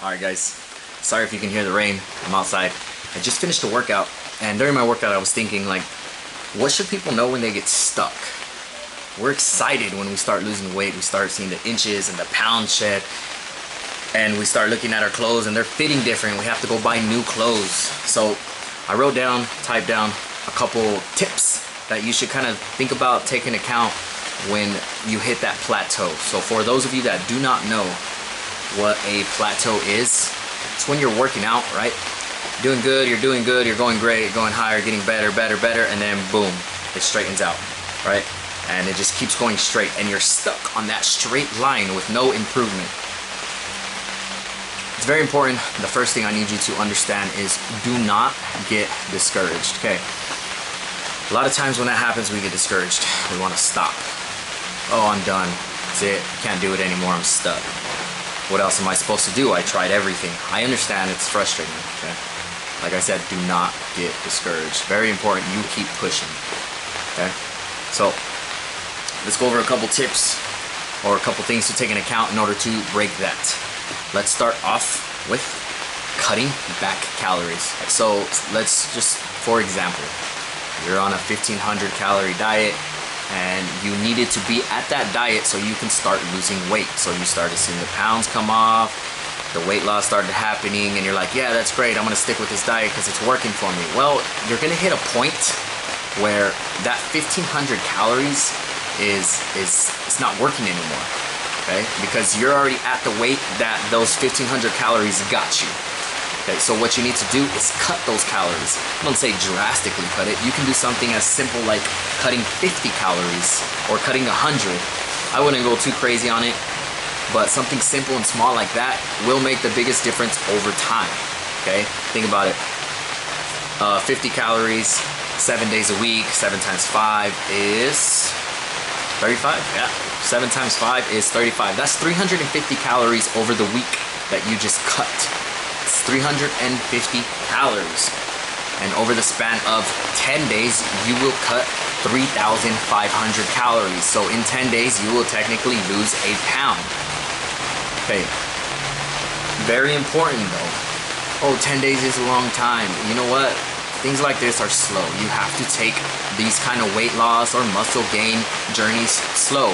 Alright guys, sorry if you can hear the rain. I'm outside. I just finished a workout, and during my workout I was thinking, like, what should people know when they get stuck? We're excited when we start losing weight. We start seeing the inches and the pounds shed, and we start looking at our clothes and they're fitting different. We have to go buy new clothes. So I wrote down, typed down a couple tips that you should kind of think about taking account when you hit that plateau. So for those of you that do not know what a plateau is, it's when you're working out, right? Doing good, you're going great, going higher, getting better, and then boom, it straightens out, right? And it just keeps going straight, and you're stuck on that straight line with no improvement. It's very important. The first thing I need you to understand is do not get discouraged, okay? A lot of times when that happens, we get discouraged. We want to stop. Oh, I'm done. That's it. Can't do it anymore. I'm stuck. What else am I supposed to do? I tried everything. I understand it's frustrating, okay? Like I said, do not get discouraged. Very important. You keep pushing, okay? So let's go over a couple tips or a couple things to take into account in order to break that. Let's start off with cutting back calories. So let's just, for example, you're on a 1500 calorie diet and you needed to be at that diet so you can start losing weight. So you started seeing the pounds come off, the weight loss started happening, and you're like, yeah, that's great, I'm gonna stick with this diet because it's working for me. Well, you're gonna hit a point where that 1500 calories is not working anymore, okay? Because you're already at the weight that those 1500 calories got you. Okay, so what you need to do is cut those calories. I don't say drastically cut it. You can do something as simple like cutting 50 calories or cutting 100. I wouldn't go too crazy on it, but something simple and small like that will make the biggest difference over time, okay? Think about it. 50 calories, 7 days a week, 7 times 5 is 35, yeah. 7 times 5 is 35. That's 350 calories over the week that you just cut. It's 350 calories. And over the span of 10 days, you will cut 3,500 calories. So in 10 days, you will technically lose a pound. Okay. Very important though. Oh, 10 days is a long time. You know what? Things like this are slow. You have to take these kind of weight loss or muscle gain journeys slow.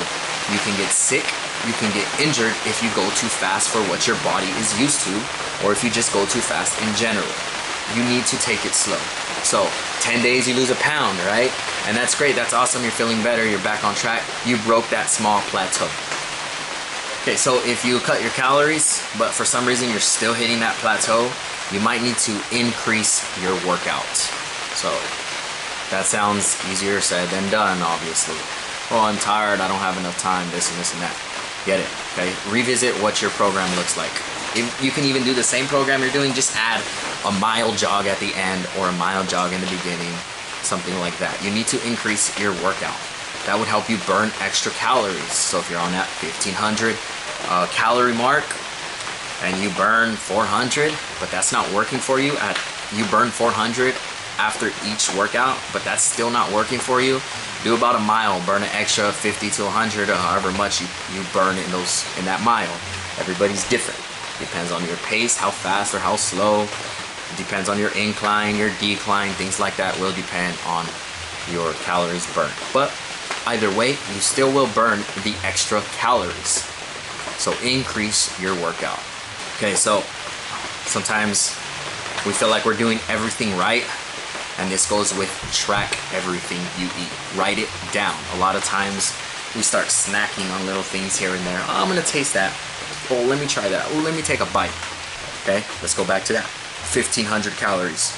You can get sick, you can get injured if you go too fast for what your body is used to, or if you just go too fast in general. You need to take it slow. So 10 days you lose a pound, right? And that's great, that's awesome, you're feeling better, you're back on track. You broke that small plateau. Okay, so if you cut your calories, but for some reason you're still hitting that plateau, you might need to increase your workout. So that sounds easier said than done, obviously. Oh, I'm tired, I don't have enough time, this and this and that. Get it, okay? Revisit what your program looks like. If you can even do the same program you're doing, just add a mile jog at the end or a mile jog in the beginning, something like that. You need to increase your workout. That would help you burn extra calories. So if you're on that 1500 calorie mark and you burn 400, but that's not working for you, you burn 400 after each workout, but that's still not working for you, do about a mile, burn an extra 50 to 100 or however much you burn in that mile. Everybody's different. Depends on your pace, how fast or how slow. It depends on your incline, your decline, things like that will depend on your calories burned. But either way, you still will burn the extra calories. So increase your workout. Okay, so sometimes we feel like we're doing everything right, and this goes with track everything you eat. Write it down. A lot of times we start snacking on little things here and there. Oh, I'm gonna taste that. Oh, let me try that. Oh, let me take a bite. Okay, let's go back to that. 1500 calories.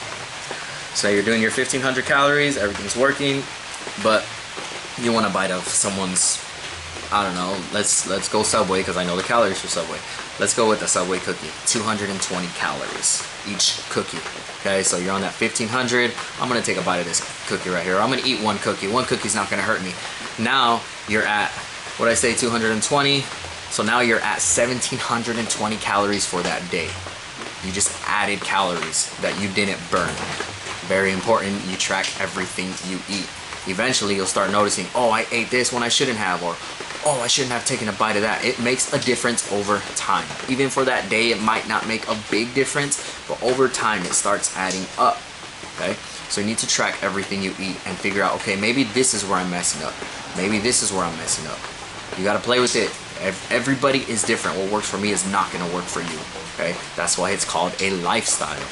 So you're doing your 1500 calories, everything's working, but you want a bite of someone's, I don't know, let's go Subway because I know the calories for Subway. Let's go with the Subway cookie. 220 calories each cookie. Okay, so you're on that 1500. I'm gonna take a bite of this cookie right here. I'm gonna eat one cookie. One cookie's not gonna hurt me. Now you're at, what I say, 220. So now you're at 1720 calories for that day. You just added calories that you didn't burn. Very important, you track everything you eat. eventually you'll start noticing, oh, I ate this when I shouldn't have, or oh, I shouldn't have taken a bite of that. It makes a difference over time. Even for that day, it might not make a big difference, but over time, it starts adding up, okay? So you need to track everything you eat and figure out, okay, maybe this is where I'm messing up. Maybe this is where I'm messing up. You gotta play with it. Everybody is different. What works for me is not gonna work for you, okay? That's why it's called a lifestyle,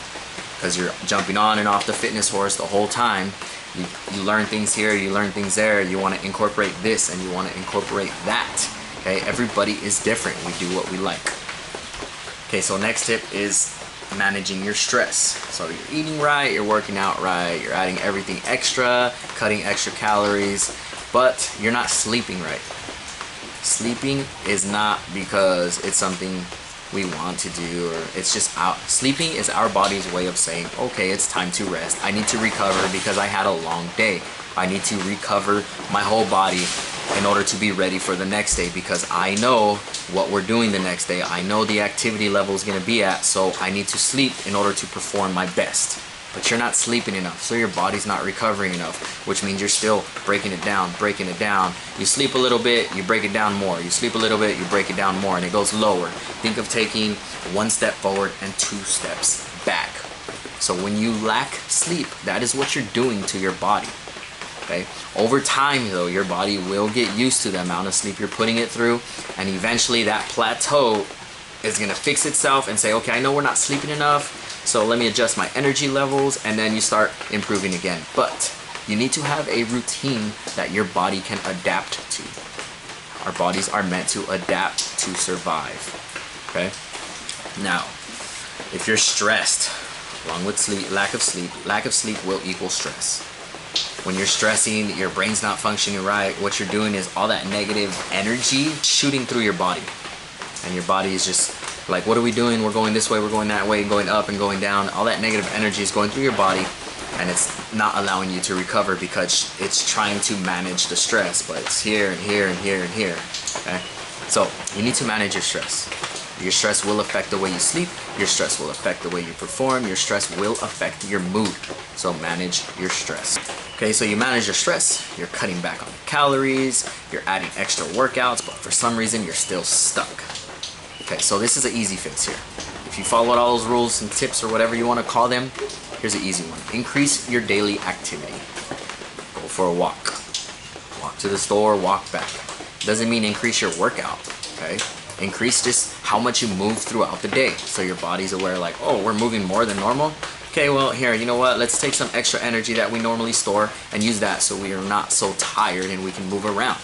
because you're jumping on and off the fitness horse the whole time. You learn things here, you learn things there, you want to incorporate this and you want to incorporate that. Okay, everybody is different. We do what we like. Okay, so next tip is managing your stress. So you're eating right, you're working out right, you're adding everything extra, cutting extra calories, but you're not sleeping right. Sleeping is not because it's something we want to do, or it's just out. Sleeping is our body's way of saying, okay, it's time to rest. I need to recover because I had a long day. I need to recover my whole body in order to be ready for the next day, because I know what we're doing the next day. I know the activity level is going to be at, so I need to sleep in order to perform my best. But you're not sleeping enough, so your body's not recovering enough, which means you're still breaking it down, breaking it down. You sleep a little bit, you break it down more. You sleep a little bit, you break it down more, and it goes lower. Think of taking 1 step forward and 2 steps back. So when you lack sleep, that is what you're doing to your body, okay? Over time, though, your body will get used to the amount of sleep you're putting it through, and eventually that plateau is gonna fix itself and say, okay, I know we're not sleeping enough, so let me adjust my energy levels, and then you start improving again. But you need to have a routine that your body can adapt to. Our bodies are meant to adapt to survive, okay? Now, if you're stressed, along with lack of sleep will equal stress. When you're stressing, your brain's not functioning right, what you're doing is all that negative energy shooting through your body. And your body is just like, what are we doing? We're going this way, we're going that way, going up and going down. All that negative energy is going through your body, and it's not allowing you to recover because it's trying to manage the stress, but it's here and here and here and here, okay? So you need to manage your stress. Your stress will affect the way you sleep. Your stress will affect the way you perform. Your stress will affect your mood. So manage your stress. Okay, so you manage your stress. You're cutting back on calories. You're adding extra workouts, but for some reason you're still stuck. Okay, so this is an easy fix here. If you followed all those rules and tips or whatever you want to call them, here's an easy one. Increase your daily activity. Go for a walk. Walk to the store, walk back. Doesn't mean increase your workout, okay? Increase just how much you move throughout the day, so your body's aware, like, oh, we're moving more than normal. Okay, well, here, you know what? Let's take some extra energy that we normally store and use that so we are not so tired and we can move around.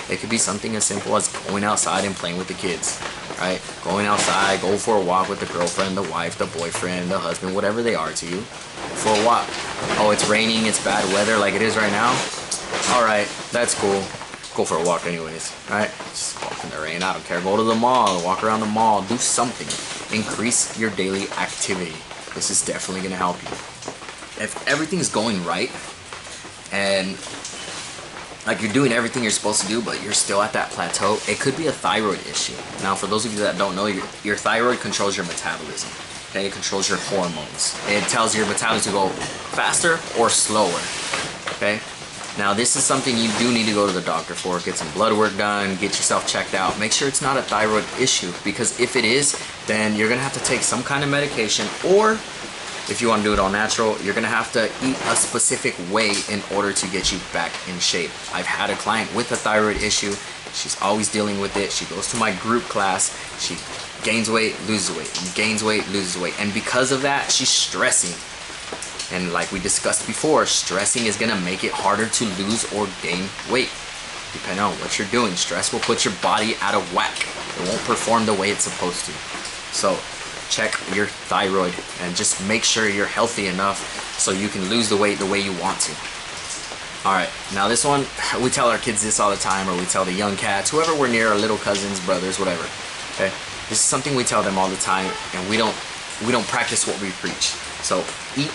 It could be something as simple as going outside and playing with the kids, right? Going outside, go for a walk with the girlfriend, the wife, the boyfriend, the husband, whatever they are to you. Go for a walk. Oh, it's raining, it's bad weather like it is right now. All right, that's cool. Go for a walk anyways, right? Just walk in the rain, I don't care. Go to the mall, walk around the mall, do something. Increase your daily activity. This is definitely gonna help you. If everything's going right and like you're doing everything you're supposed to do, but you're still at that plateau, it could be a thyroid issue. Now, for those of you that don't know, your thyroid controls your metabolism. Okay, it controls your hormones. It tells your metabolism to go faster or slower. Okay. Now, this is something you do need to go to the doctor for. Get some blood work done, get yourself checked out. Make sure it's not a thyroid issue, because if it is, then you're gonna have to take some kind of medication, or if you want to do it all natural, you're gonna have to eat a specific way in order to get you back in shape. I've had a client with a thyroid issue. She's always dealing with it. She goes to my group class. She gains weight, loses weight, gains weight, loses weight. And because of that, she's stressing. And like we discussed before, stressing is gonna make it harder to lose or gain weight. Depending on what you're doing, stress will put your body out of whack. It won't perform the way it's supposed to. So check your thyroid and just make sure you're healthy enough so you can lose the weight the way you want to. All right, now this one, we tell our kids this all the time, or we tell the young cats, whoever we're near, our little cousins, brothers, whatever. Okay, this is something we tell them all the time, and we don't practice what we preach. So eat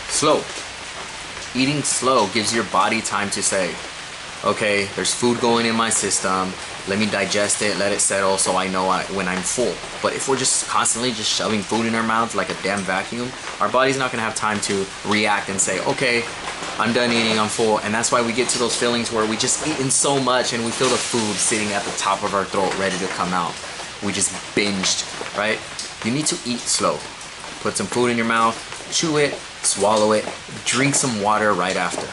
slow. Eating slow gives your body time to say, okay, there's food going in my system, let me digest it, let it settle so I know when I'm full. But if we're just constantly just shoving food in our mouths like a damn vacuum, our body's not gonna have time to react and say, okay, I'm done eating, I'm full. And that's why we get to those feelings where we just eaten so much and we feel the food sitting at the top of our throat ready to come out. We just binged, right? You need to eat slow. Put some food in your mouth, chew it, swallow it, drink some water right after.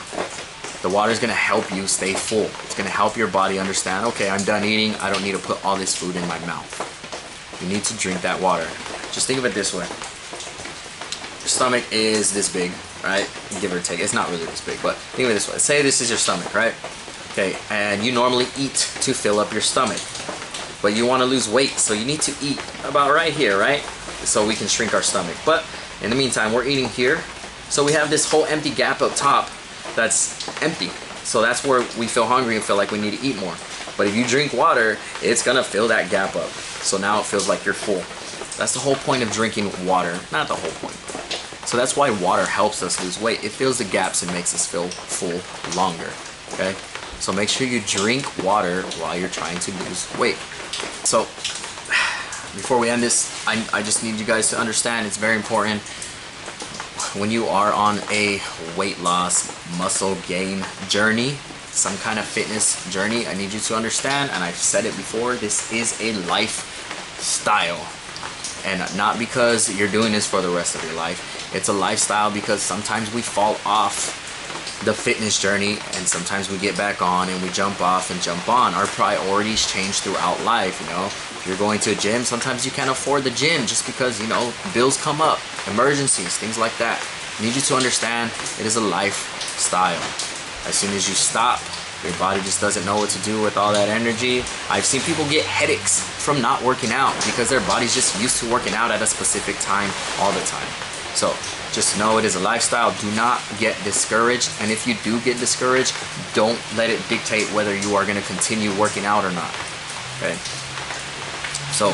The water is gonna help you stay full. It's gonna help your body understand, okay, I'm done eating, I don't need to put all this food in my mouth. You need to drink that water. Just think of it this way. Your stomach is this big, right? Give or take. It's not really this big, but think of it this way. Say this is your stomach, right? Okay, and you normally eat to fill up your stomach. But you want to lose weight, so you need to eat about right here, right? So we can shrink our stomach. But in the meantime, we're eating here. So we have this whole empty gap up top that's empty. So that's where we feel hungry and feel like we need to eat more. But if you drink water, it's gonna fill that gap up. So now it feels like you're full. That's the whole point of drinking water. Not the whole point. So that's why water helps us lose weight. It fills the gaps and makes us feel full longer, okay? So make sure you drink water while you're trying to lose weight. So before we end this, I just need you guys to understand it's very important when you are on a weight loss, muscle gain journey, some kind of fitness journey, I need you to understand, and I've said it before, this is a lifestyle. And not because you're doing this for the rest of your life. It's a lifestyle because sometimes we fall off the fitness journey and sometimes we get back on and we jump off and jump on. Our priorities change throughout life, you know. If you're going to a gym, sometimes you can't afford the gym just because, you know, bills come up, emergencies, things like that. I need you to understand it is a lifestyle. As soon as you stop, your body just doesn't know what to do with all that energy. I've seen people get headaches from not working out because their body's just used to working out at a specific time all the time. So just know it is a lifestyle. Do not get discouraged. And if you do get discouraged, don't let it dictate whether you are going to continue working out or not. Okay. So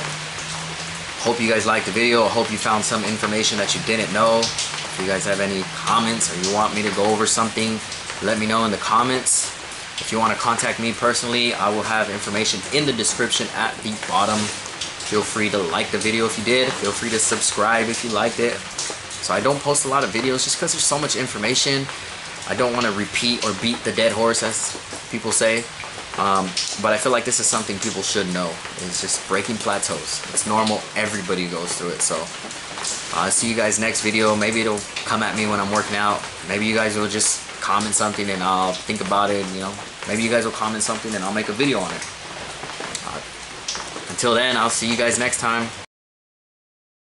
hope you guys liked the video. I hope you found some information that you didn't know. If you guys have any comments or you want me to go over something, let me know in the comments. If you want to contact me personally, I will have information in the description at the bottom. Feel free to like the video if you did. Feel free to subscribe if you liked it. So I don't post a lot of videos just because there's so much information. I don't want to repeat or beat the dead horse, as people say. But I feel like this is something people should know. It's just breaking plateaus. It's normal. Everybody goes through it. So I'll see you guys next video. Maybe it'll come at me when I'm working out. Maybe you guys will just comment something and I'll think about it, you know. Maybe you guys will comment something and I'll make a video on it. Until then, I'll see you guys next time.